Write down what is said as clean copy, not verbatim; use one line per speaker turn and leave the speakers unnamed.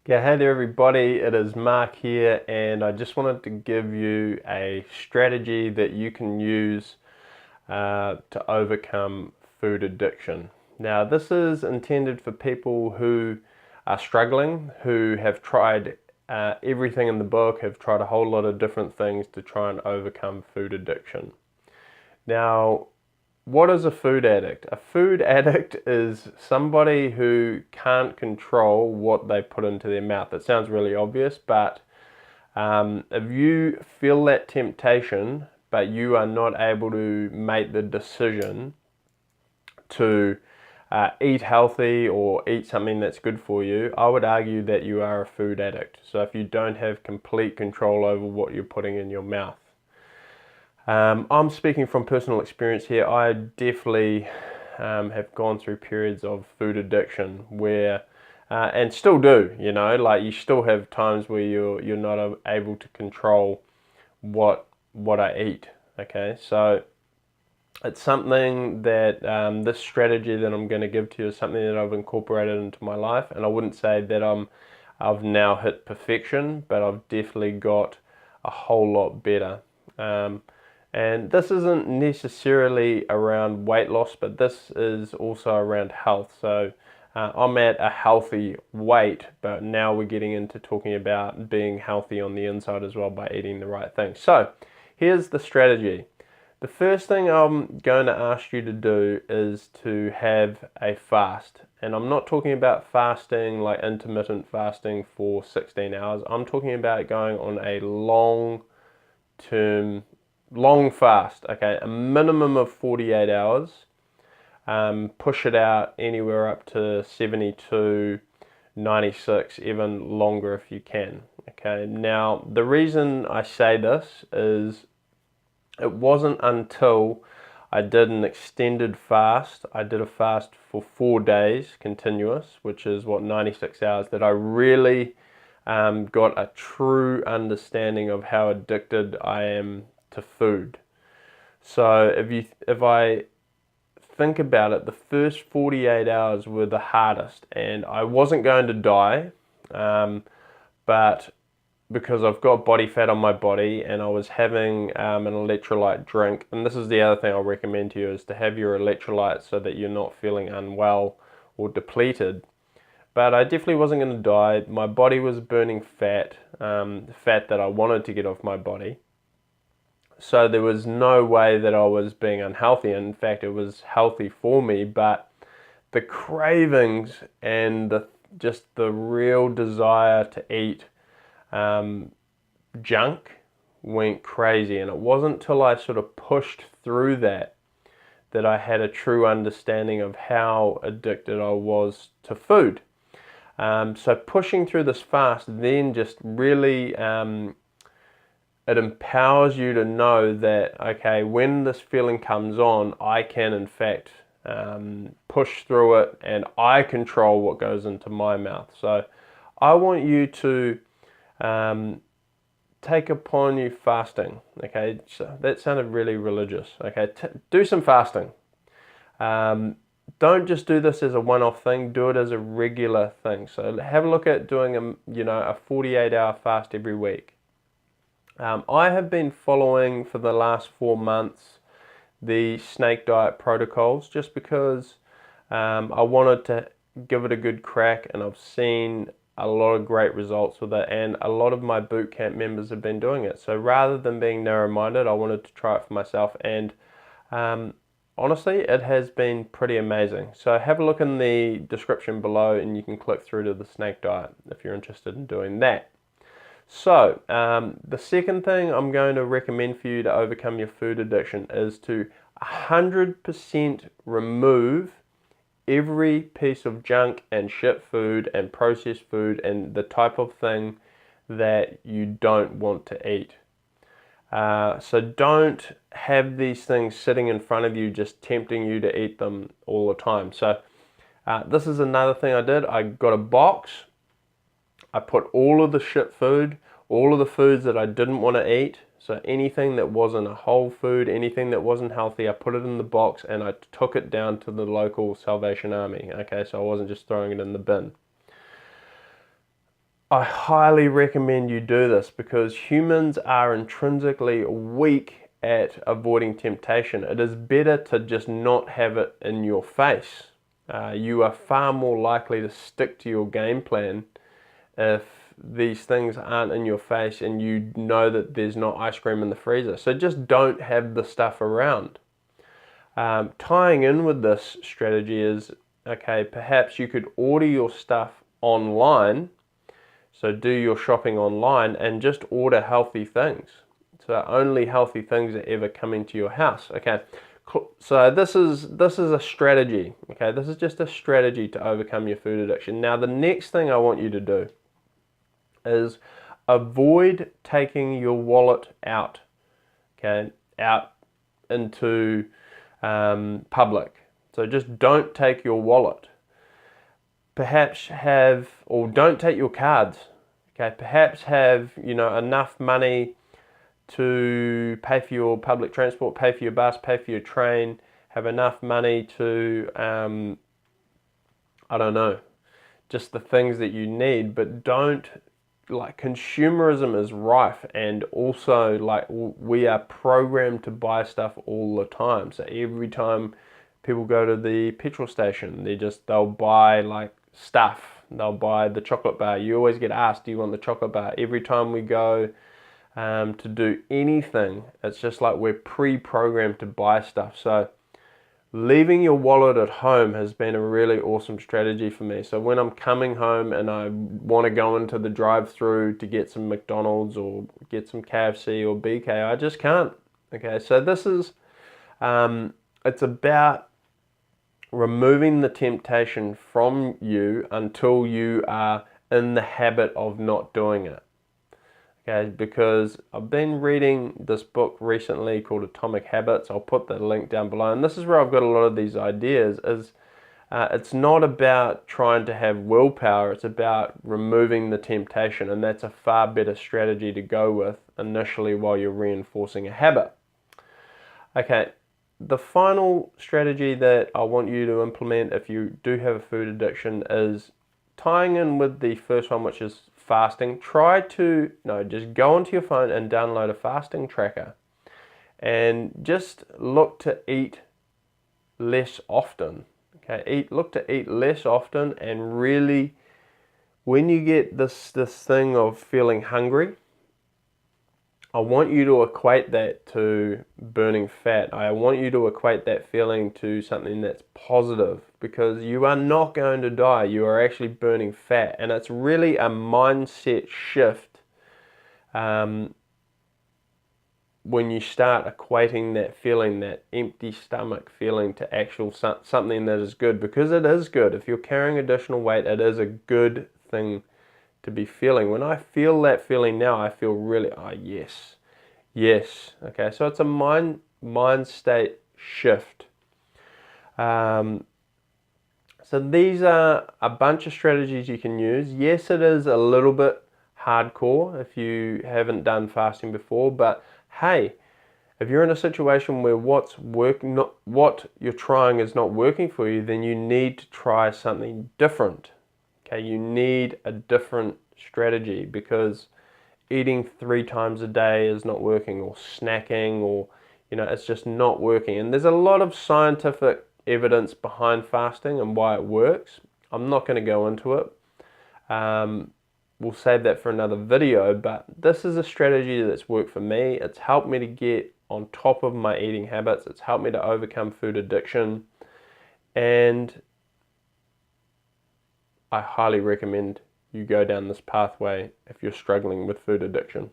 Yeah, hey there everybody, it is Mark here, and I just wanted to give you a strategy that you can use to overcome food addiction. Now, this is intended for people who are struggling, who have tried everything in the book, have tried a whole lot of different things to try and overcome food addiction. Now, what is a food addict? A food addict is somebody who can't control what they put into their mouth. It sounds really obvious, but if you feel that temptation, but you are not able to make the decision to eat healthy or eat something that's good for you, I would argue that you are a food addict. So if you don't have complete control over what you're putting in your mouth. I'm speaking from personal experience here. I definitely have gone through periods of food addiction where, and still do, like you still have times where you're not able to control what I eat. Okay, so it's something that this strategy that I'm going to give to you is something that I've incorporated into my life, and I wouldn't say that I've now hit perfection, but I've definitely got a whole lot better. And this isn't necessarily around weight loss, but this is also around health. So I'm at a healthy weight, but now we're getting into talking about being healthy on the inside as well by eating the right things. So here's the strategy. The first thing I'm going to ask you to do is to have a fast. And I'm not talking about fasting like intermittent fasting for 16 hours. I'm talking about going on a long fast, okay, a minimum of 48 hours. Push it out anywhere up to 72, 96, even longer if you can. Okay, now the reason I say this is it wasn't until I did an extended fast, I did a fast for 4 days continuous, which is 96 hours, that I really got a true understanding of how addicted I am to food. So if I think about it, the first 48 hours were the hardest, and I wasn't going to die, but because I've got body fat on my body and I was having an electrolyte drink, and this is the other thing I'll recommend to you, is to have your electrolytes so that you're not feeling unwell or depleted. But I definitely wasn't going to die. My body was burning fat, fat that I wanted to get off my body. So there was no way that I was being unhealthy. In fact, it was healthy for me, but the cravings and just the real desire to eat junk went crazy. And it wasn't till I sort of pushed through that I had a true understanding of how addicted I was to food. So pushing through this fast then just really it empowers you to know that, okay, when this feeling comes on, I can in fact push through it, and I control what goes into my mouth. So I want you to take upon you fasting. Okay, so that sounded really religious. Okay, do some fasting. Don't just do this as a one-off thing, do it as a regular thing. So have a look at doing a 48-hour fast every week. I have been following for the last 4 months the snake diet protocols just because I wanted to give it a good crack, and I've seen a lot of great results with it, and a lot of my boot camp members have been doing it. So rather than being narrow-minded, I wanted to try it for myself, and honestly, it has been pretty amazing. So have a look in the description below and you can click through to the snake diet if you're interested in doing that. So the second thing I'm going to recommend for you to overcome your food addiction is to 100% remove every piece of junk and shit food and processed food and the type of thing that you don't want to eat. So don't have these things sitting in front of you just tempting you to eat them all the time. So this is another thing I did. I got a box. I put all of the shit food, all of the foods that I didn't want to eat, so anything that wasn't a whole food, anything that wasn't healthy, I put it in the box and I took it down to the local Salvation Army. Okay, so I wasn't just throwing it in the bin. I highly recommend you do this because humans are intrinsically weak at avoiding temptation. It is better to just not have it in your face. You are far more likely to stick to your game plan if these things aren't in your face and you know that there's not ice cream in the freezer. So just don't have the stuff around. Tying in with this strategy is, okay, perhaps you could order your stuff online. So do your shopping online and just order healthy things. So only healthy things are ever coming to your house. Okay, so this is a strategy. Okay, this is just a strategy to overcome your food addiction. Now the next thing I want you to do is avoid taking your wallet out. Okay, out into public. So just don't take your wallet. Perhaps have, or don't take your cards. Okay, perhaps have, enough money to pay for your public transport, pay for your bus, pay for your train, have enough money to, I don't know, just the things that you need, but don't, like, consumerism is rife, and also, like, we are programmed to buy stuff all the time. So every time people go to the petrol station, they'll buy, like, stuff. They'll buy the chocolate bar. You always get asked, do you want the chocolate bar? Every time we go to do anything, it's just like we're pre-programmed to buy stuff. So leaving your wallet at home has been a really awesome strategy for me. So when I'm coming home and I want to go into the drive-through to get some McDonald's or get some KFC or BK, I just can't. Okay, so this is, it's about removing the temptation from you until you are in the habit of not doing it. Okay, because I've been reading this book recently called Atomic Habits. I'll put the link down below, and this is where I've got a lot of these ideas. It's not about trying to have willpower, it's about removing the temptation, and that's a far better strategy to go with initially while you're reinforcing a habit. Okay, the final strategy that I want you to implement if you do have a food addiction is tying in with the first one, which is fasting. Just go onto your phone and download a fasting tracker and just look to eat less often. Okay, look to eat less often, and really, when you get this thing of feeling hungry, I want you to equate that to burning fat. I want you to equate that feeling to something that's positive, because you are not going to die. You are actually burning fat, and it's really a mindset shift when you start equating that feeling, that empty stomach feeling, to actual something that is good, because it is good. If you're carrying additional weight, it is a good thing to be feeling. When I feel that feeling now, I feel really, yes. Okay, so it's a mind state shift. So these are a bunch of strategies you can use. Yes, it is a little bit hardcore if you haven't done fasting before, but hey, if you're in a situation where what you're trying is not working for you, then you need to try something different. Okay, you need a different strategy, because eating 3 times a day is not working, or snacking, or it's just not working. And there's a lot of scientific evidence behind fasting and why it works. I'm not going to go into it. We'll save that for another video, but this is a strategy that's worked for me. It's helped me to get on top of my eating habits. It's helped me to overcome food addiction, and I highly recommend you go down this pathway if you're struggling with food addiction.